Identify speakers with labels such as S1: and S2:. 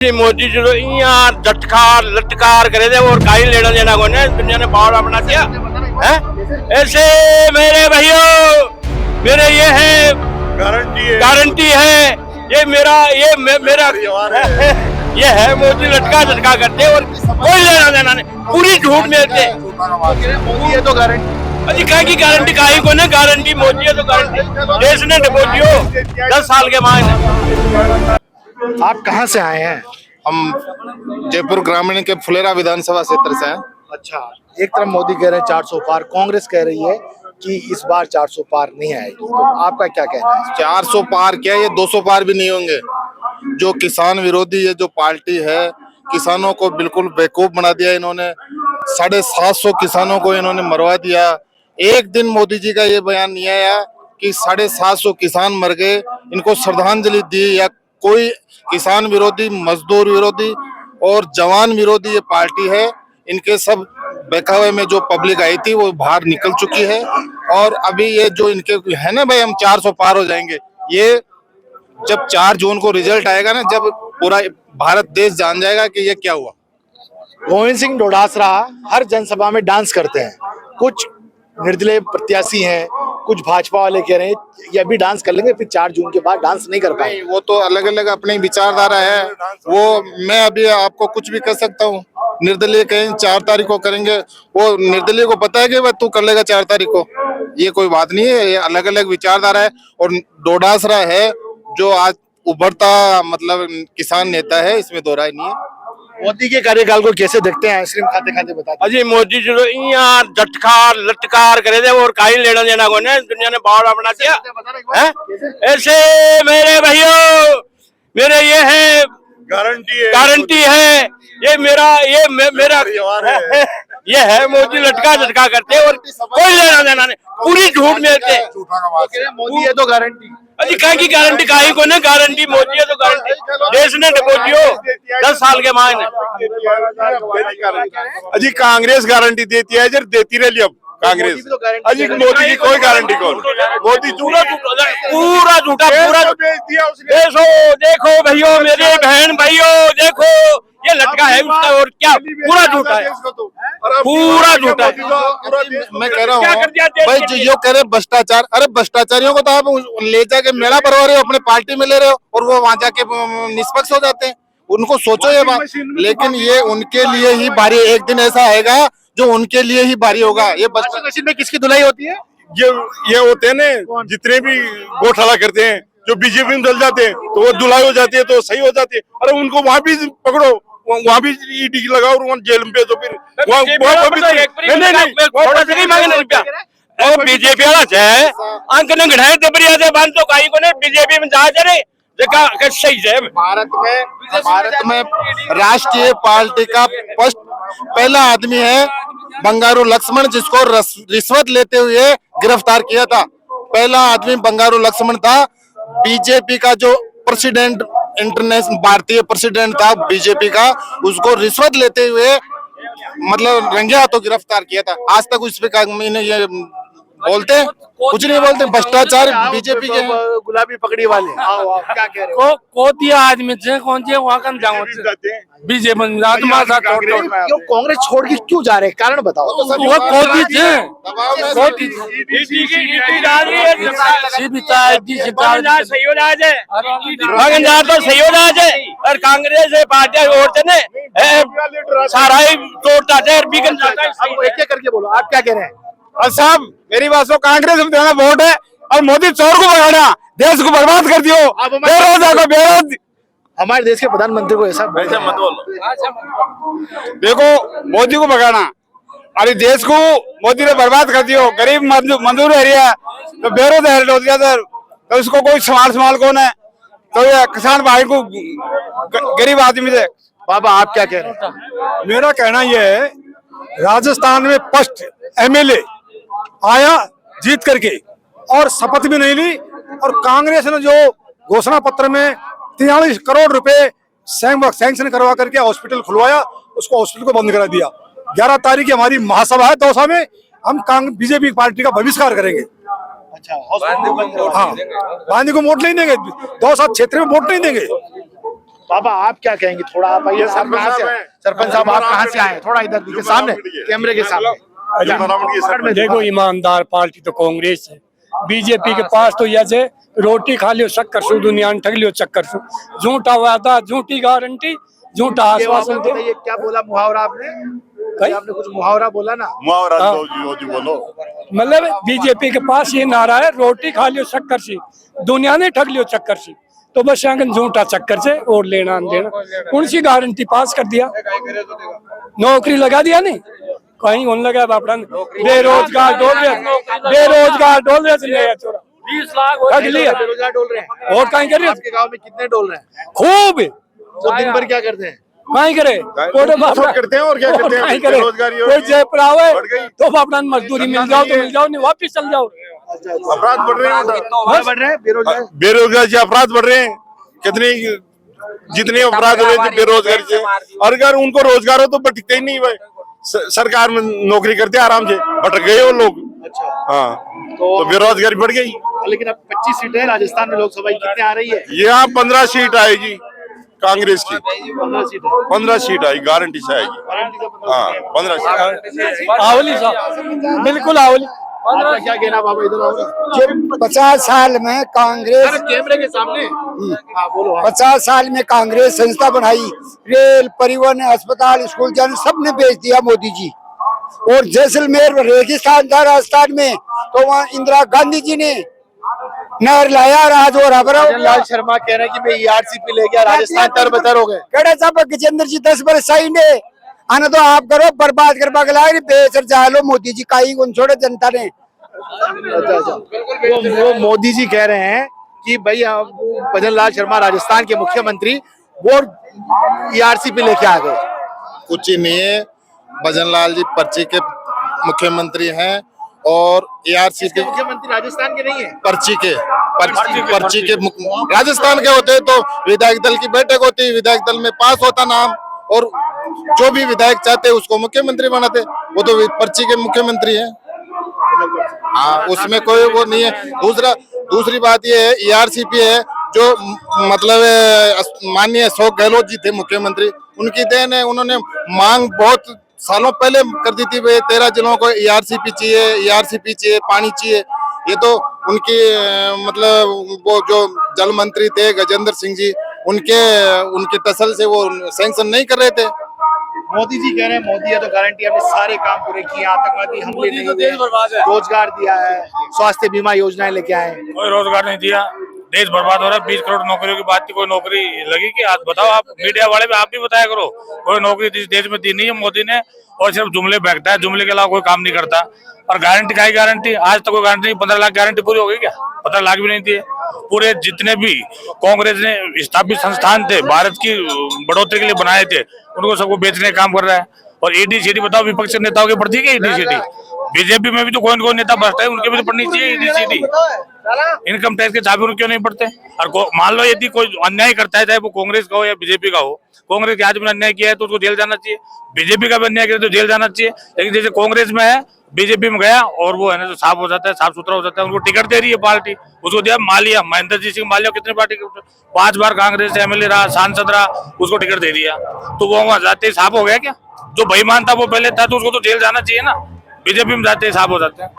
S1: मोदी जो यहाँ झटकार लटकार करे थे और काई लेना देना को ने दुनिया ने पावर अपना दिया है। ऐसे मेरे भाइयों मेरे ये है गारंटी है ये मेरा ये है मोदी लटका झटका करते और कोई लेना देना नहीं, पूरी झूठ मिलते
S2: मोदी है तो गारंटी
S1: अजी कहीं की गारंटी काई को ने गारंटी मोदी है तो गारंटी देश ने मोदी हो 10 साल के बाद।
S2: आप कहाँ से आए हैं?
S3: हम जयपुर ग्रामीण के फुलेरा विधानसभा क्षेत्र से हैं।
S2: अच्छा, एक तरफ मोदी कह रहे हैं 400 पार, कांग्रेस कह रही है कि इस बार 400 पार नहीं आएगी, तो आपका क्या कहना है?
S3: 400 पार क्या, ये 200 पार भी नहीं होंगे। जो किसान विरोधी ये जो पार्टी है, किसानों को बिल्कुल बेवकूफ बना दिया इन्होंने। 750 किसानों को इन्होंने मरवा दिया। एक दिन मोदी जी का ये बयान नहीं आया कि 750 किसान मर गए, इनको श्रद्धांजलि दी, या कोई किसान विरोधी, मजदूर विरोधी और जवान विरोधी ये पार्टी है। इनके सब बहकावे में जो पब्लिक आई थी वो बाहर निकल चुकी है। और अभी ये जो इनके है ना भाई, हम 400 पार हो जाएंगे, ये जब 4 जून को रिजल्ट आएगा ना, जब पूरा भारत देश जान जाएगा कि ये क्या हुआ।
S2: गोविंद सिंह डोटासरा हर जनसभा में डांस करते हैं, कुछ निर्दलीय प्रत्याशी हैं, कुछ भाजपा वाले कह रहे हैं ये अभी डांस कर लेंगे, फिर 4 जून के बाद डांस नहीं कर पाएंगे।
S3: वो तो अलग अलग अपनी विचारधारा है, वो मैं अभी आपको कुछ भी कर सकता हूँ। निर्दलीय कहें 4 तारीख को करेंगे, वो निर्दलीय को पता है कि वह तू कर लेगा 4 तारीख को, ये कोई बात नहीं है। ये अलग अलग विचारधारा है। और डोटासरा है जो आज उभरता मतलब किसान नेता है, इसमें दो राय नहीं है।
S2: मोदी के कार्यकाल को कैसे देखते हैं? आइसक्रीम खाते खाते बताते
S1: अजी मोदी जो यहाँ झटकार लटकार करे थे और काई लेना देना को ने दुनिया ने पावर अपना दिया है। ऐसे मेरे भाइयों मेरे ये है गारंटी है ये मेरा ये है मोदी लटका झटका करते और कोई लेना देना नहीं, पूरी झूठ मिलते
S2: मोदी है तो गारंटी।
S1: अजी कहीं की गारंटी काई को ने गारंटी मोदी है तो गारंटी देश ने मोदी हो 10 साल के बाद।
S4: अजी कांग्रेस गारंटी देती है, जब देती रही अब कांग्रेस। अजी मोदी की कोई गारंटी कौन? मोदी
S1: पूरा झूठा देखो भैया मेरे बहन भाइयों देखो ये लटका है उसका और क्या पूरा झूठा है, पूरा झूठा है।
S3: मैं कह रहा हूँ भाई जो यो कह रहे भ्रष्टाचार, अरे भ्रष्टाचारियों को तो आप ले जाके मेला करवा रहे हो, अपने पार्टी में ले रहे हो और वो वहां जाके निष्पक्ष हो जाते हैं। उनको सोचो ये बात, लेकिन ये उनके लिए ही भारी, एक दिन ऐसा आएगा जो उनके लिए ही भारी होगा। ये
S2: मशीन में किसकी धुलाई होती है?
S4: ये होते हैं ना जितने भी घोटाला करते हैं, जो बीजेपी में चल जाते हैं तो वो धुलाई हो जाती है, तो सही हो जाती है। अरे उनको वहां भी पकड़ो, वहाँ भी ईडी लगाओ और वहाँ जेल में भेजो, फिर
S1: बीजेपी वाला है अंक न घटाए दबरिया से बंद तो काई को ने बीजेपी में जा रे जगह सही है।
S3: भारत में राष्ट्रीय पार्टी का पहला आदमी है बंगारू लक्ष्मण, जिसको रिश्वत लेते हुए गिरफ्तार किया था। पहला आदमी बंगारू लक्ष्मण था। बीजेपी का जो प्रेसिडेंट, इंटरनेशनल भारतीय प्रेसिडेंट था बीजेपी का, उसको रिश्वत लेते हुए मतलब रंगे हाथों गिरफ्तार किया था। आज तक उस पे ये बोलते कुछ नहीं बोलते, भ्रष्टाचार बीजेपी के
S2: गुलाबी पगड़ी वाले। क्या कह रहे हो?
S5: को दिया आदमी से कौन से वहाँ का जाऊँ बीजेपी
S2: क्यों कांग्रेस छोड़ के क्यों जा रहे हैं? कारण बताओ।
S5: वो कोती थे
S1: सही हो जाए और कांग्रेस पार्टी और सारा ही तोड़ता है।
S2: एक करके बोलो, आप क्या कह रहे हैं?
S4: और साहब मेरी बात सुनो, कांग्रेस में देना वोट है और मोदी चोर को भगाना, देश को बर्बाद कर दियो, बेरोजगार।
S2: हमारे देश के प्रधानमंत्री को ऐसा
S4: मत बोलो। देखो मोदी को भगाना, अरे देश को मोदी ने बर्बाद कर दियो, गरीब मजदूर एरिया तो बेरोजगार हो गया सर, तो इसको कोई संभाल कौन है? तो ये किसान भाई को गरीब आदमी से।
S2: बाबा आप क्या कह रहे हैं?
S4: मेरा कहना यह है, राजस्थान में फर्स्ट एमएलए आया जीत करके और शपथ भी नहीं ली, और कांग्रेस ने जो घोषणा पत्र में 43 करोड़ रुपए सैंक्शन करवा करके हॉस्पिटल खुलवाया, उसको हॉस्पिटल को बंद करा दिया। 11 तारीख की हमारी महासभा है दौसा में, हम बीजेपी पार्टी का बहिष्कार करेंगे।
S2: अच्छा,
S4: हाँ, गांधी को वोट नहीं देंगे, दौसा क्षेत्र में वोट नहीं देंगे।
S2: बाबा आप क्या कहेंगे, थोड़ा आप आइए, आप कहाँ से आए? सरपंच साहब आप कहाँ से आए? थोड़ा इधर देखिए, सामने कैमरे के सामने।
S5: देखो ईमानदार पार्टी तो कांग्रेस है। बीजेपी के पास तो ऐसे रोटी खा लियो शक्कर सु, दुनिया ठग लियो चक्कर सु, झूठा वादा, झूठी गारंटी, झूठा आश्वासन दे।
S2: ये क्या बोला मुहावरा आपने? आपने कुछ मुहावरा बोला ना,
S6: मुहावरा जो बोलो।
S5: मतलब बीजेपी के पास ये नारा है, रोटी खा लियो शक्कर सी, दुनिया ने ठग लियो चक्कर सी। तो बस यहाँ झूठा चक्कर से और लेना देना, कौन सी गारंटी पास कर दिया, नौकरी लगा दिया नहीं कहीं उन लगा बापड़ा, बेरोजगार डोल रहे, बेरोजगार डोल रहे, 20 लाख ठग लिया,
S2: बेरोजगार डोल रहे हैं।
S5: और कहीं कर रहे,
S2: आपके गांव में कितने डोल रहे हैं?
S5: खूब
S2: तो दिन भर क्या करते हैं?
S5: कहीं करे
S6: करते हैं और क्या करते हैं,
S5: कहीं करे,
S6: बेरोजगारी
S5: कोई जयपुर आवे
S6: बढ़ गई।
S5: तो बापड़ा मजदूरी मिल जाओ तो मिल जाओ, नहीं वापिस चल जाओ।
S6: अपराध बढ़ रहे हैं,
S2: बढ़ रहे हैं बेरोजगार,
S6: बेरोजगारी से अपराध बढ़ रहे हैं। कितने जितने अपराध हो रहे थे बेरोजगारी से, और अगर उनको रोजगार हो तो भटकते ही नहीं भाई। सरकार में नौकरी करते आराम से, भटक गए वो लोग।
S2: अच्छा,
S6: हाँ, तो बेरोजगारी बढ़ गई।
S2: लेकिन अब 25 सीटें राजस्थान में लोकसभा की कितने आ रही है?
S6: यहाँ 15 सीट आएगी कांग्रेस की,
S2: 15 सीटें।
S6: 15 सीट आएगी, गारंटी से आएगी। हाँ, 15 सीट।
S5: आवली साहब बिल्कुल आवली।
S2: आपका क्या कहना बाबा, इधर आओ ना।
S7: 50 साल में कांग्रेस,
S2: कैमरे के सामने हाँ बोलो। हाँ।
S7: 50 साल में कांग्रेस संस्था बनाई, रेल, परिवहन, अस्पताल, स्कूल, जन सब ने बेच दिया मोदी जी। और जैसलमेर रेगिस्तान था राजस्थान में, तो वहाँ इंदिरा गांधी जी ने नहर लाया, राज और
S2: लाल शर्मा कह रहे हैं कि मैं ERCP ले गया, राजस्थान तरबतर हो गए।
S7: कड़े साहब गजेंद्र जी 10 बरस सही ने आना तो आप करो, बर्बाद कर पगला बेसर जा लो मोदी जी का ही गुण छोड़े जनता ने।
S2: अच्छा, वो मोदी जी कह रहे हैं कि भाई भजन लाल शर्मा राजस्थान के मुख्यमंत्री वो ERCP लेके आ गए।
S3: कुछ ही नहीं है, भजन लाल जी पर्ची के मुख्यमंत्री हैं और ERCP
S2: मुख्यमंत्री राजस्थान के नहीं है,
S3: पर्ची के राजस्थान के होते तो विधायक दल की बैठक होती, विधायक दल में पास होता नाम, और जो भी विधायक चाहते उसको मुख्यमंत्री बनाते। वो तो पर्ची के मुख्यमंत्री हैं। हाँ, उसमें कोई वो नहीं है। दूसरी बात ये है, ERCP है जो मतलब माननीय अशोक गहलोत जी थे मुख्यमंत्री, उनकी देन है। उन्होंने मांग बहुत सालों पहले कर दी थी, 13 जिलों को ERCP चाहिए, पानी चाहिए। ये तो उनकी मतलब वो जो जल मंत्री थे गजेंद्र सिंह जी, उनके तसल से वो सैंक्शन नहीं कर रहे थे।
S2: मोदी जी कह रहे हैं मोदी है तो गारंटी हमने सारे काम पूरे किए, आतंकवादी हमले नहीं हुए, रोजगार दिया है, स्वास्थ्य बीमा योजनाएं लेके आए।
S8: कोई रोजगार नहीं दिया, देश बर्बाद हो रहा है। 20 करोड़ नौकरियों की बात थी, कोई नौकरी लगी कि आज बताओ आप, मीडिया वाले भी आप भी बताया करो, कोई नौकरी देश में दी नहीं है मोदी ने, और सिर्फ जुमले फेंकता है, जुमले के अलावा कोई काम नहीं करता। और गारंटी का ही गारंटी, आज तक कोई गारंटी नहीं। 15 लाख गारंटी पूरी हो गई क्या? 15 लाख भी नहीं दिए। पूरे जितने भी कांग्रेस ने स्थापित संस्थान थे, भारत की बढ़ोतरी के लिए बनाए थे, उनको सबको बेचने का काम कर रहा है। और ED/CD बताओ, विपक्ष नेताओं की पड़ती है ED/CD? बीजेपी में भी तो कौन नेता भ्रष्ट है, उनके भी तो पढ़नी चाहिए ED/CD। इनकम टैक्स के छापे क्यों नहीं पड़ते? और मान लो यदि कोई अन्याय करता है, चाहे वो कांग्रेस का हो या बीजेपी का हो, कांग्रेस के आदमी ने अन्याय किया है तो उसको जेल जाना चाहिए, बीजेपी का भी अन्याय किया तो जेल जाना चाहिए। लेकिन जैसे कांग्रेस में है, बीजेपी में गया और वो है ना तो साफ हो जाता है, साफ सुथरा हो जाता है। उनको टिकट दे रही है पार्टी, उसको दिया मालिया, महेंद्र जी सिंह मालिया कितने पार्टी 5 बार कांग्रेस MLA रहा, सांसद रहा, उसको टिकट दे दिया, तो वो वहां जाते ही साफ हो गया क्या? जो बेईमान था वो पहले था, तो उसको तो जेल जाना चाहिए ना। बीजेपी में जाते ही साफ हो जाते हैं।